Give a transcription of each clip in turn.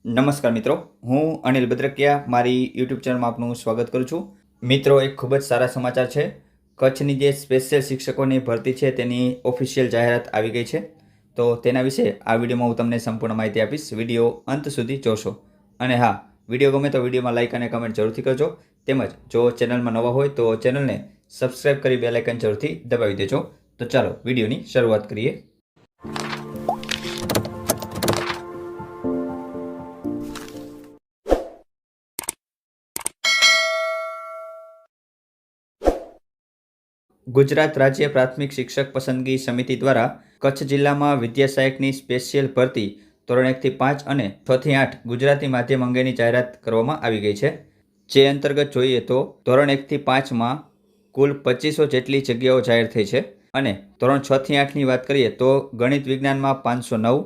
નમસ્કાર મિત્રો, હું અનિલ ભદ્રકિયા મારી યુટ્યુબ ચેનલમાં આપનું સ્વાગત કરું છું. મિત્રો, એક ખૂબ જ સારા સમાચાર છે. કચ્છની જે સ્પેશિયલ શિક્ષકોની ભરતી છે તેની ઓફિશિયલ જાહેરાત આવી ગઈ છે. તો તેના વિશે આ વિડીયોમાં હું તમને સંપૂર્ણ માહિતી આપીશ. વિડીયો અંત સુધી જોશો. અને હા, વિડીયો ગમે તો વિડીયોમાં લાઇક અને કમેન્ટ જરૂરથી કરજો. તેમજ જો ચેનલમાં નવા હોય તો ચેનલને સબસ્ક્રાઈબ કરી બેલ આઇકન જરૂરથી દબાવી દેજો. તો ચાલો વિડીયોની શરૂઆત કરીએ. ગુજરાત રાજ્ય પ્રાથમિક શિક્ષક પસંદગી સમિતિ દ્વારા કચ્છ જિલ્લામાં વિદ્યા સહાયકની સ્પેશિયલ ભરતી ધોરણ 1 થી 5 અને 6 થી 8 ગુજરાતી માધ્યમ અંગેની જાહેરાત કરવામાં આવી ગઈ છે. જે અંતર્ગત જોઈએ તો ધોરણ 1 થી 5માં કુલ 2500 જેટલી જગ્યાઓ જાહેર થઈ છે અને ધોરણ 6 થી 8ની વાત કરીએ તો ગણિત વિજ્ઞાનમાં 509,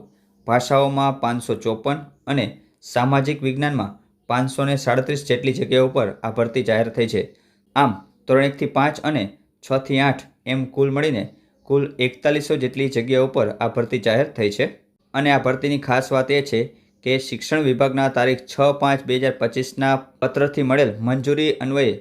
ભાષાઓમાં 554 અને સામાજિક વિજ્ઞાનમાં 537 જેટલી જગ્યાઓ પર આ ભરતી જાહેર થઈ છે. આમ ધોરણ 1 થી 5 અને 6 થી 8 એમ કુલ મળીને કુલ 4100 જેટલી જગ્યાઓ પર આ ભરતી જાહેર થઈ છે. અને આ ભરતીની ખાસ વાત એ છે કે શિક્ષણ વિભાગના તારીખ 6/5/2025ના પત્રથી મળેલ મંજૂરી અન્વયે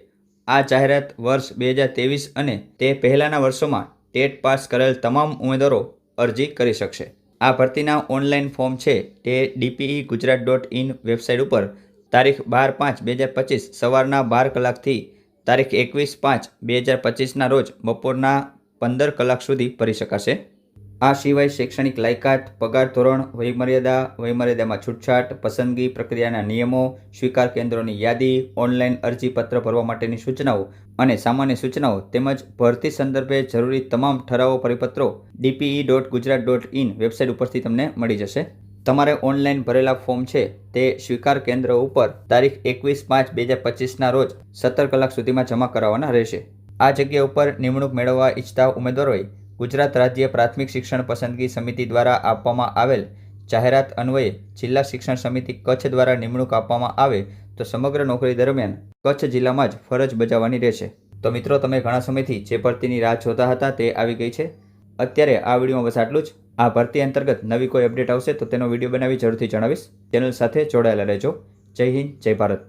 આ જાહેરાત વર્ષ 2023 અને તે પહેલાંના વર્ષોમાં ટેટ પાસ કરેલ તમામ ઉમેદવારો અરજી કરી શકશે. આ ભરતીના ઓનલાઈન ફોર્મ છે તે dpe.gujarat.in વેબસાઇટ ઉપર તારીખ 12/5/2025 સવારના 12 કલાકથી તારીખ 21/5/2025ના રોજ બપોરના 15 કલાક સુધી ભરી શકાશે. આ સિવાય શૈક્ષણિક લાયકાત, પગાર ધોરણ, વયમર્યાદામાં છૂટછાટ, પસંદગી પ્રક્રિયાના નિયમો, સ્વીકાર કેન્દ્રોની યાદી, ઓનલાઈન અરજીપત્ર ભરવા માટેની સૂચનાઓ અને સામાન્ય સૂચનાઓ તેમજ ભરતી સંદર્ભે જરૂરી તમામ ઠરાવો પરિપત્રો dpe.gujarat.in વેબસાઇટ ઉપરથી તમને મળી જશે. તમારે ઓનલાઈન ભરેલા ફોર્મ છે તે સ્વીકાર કેન્દ્ર ઉપર તારીખ 21/5/2025ના રોજ 17 કલાક સુધીમાં જમા કરાવવાના રહેશે. આ જગ્યા ઉપર નિમણૂક મેળવવા ઈચ્છતા ઉમેદવારોએ ગુજરાત રાજ્ય પ્રાથમિક શિક્ષણ પસંદગી સમિતિ દ્વારા આપવામાં આવેલ જાહેરાત અન્વયે જિલ્લા શિક્ષણ સમિતિ કચ્છ દ્વારા નિમણૂક આપવામાં આવે તો સમગ્ર નોકરી દરમિયાન કચ્છ જિલ્લામાં જ ફરજ બજાવવાની રહેશે. તો મિત્રો, તમે ઘણા સમયથી જે ભરતીની રાહ જોતા હતા તે આવી ગઈ છે. અત્યારે આ વિડીયોમાં બસ આટલું જ. આ ભરતી અંતર્ગત નવી કોઈ અપડેટ આવશે તો તેનો વિડીયો બનાવી જરૂરથી જણાવીશ. ચેનલ સાથે જોડાયેલા રહેજો. જય હિન્દ, જય ભારત.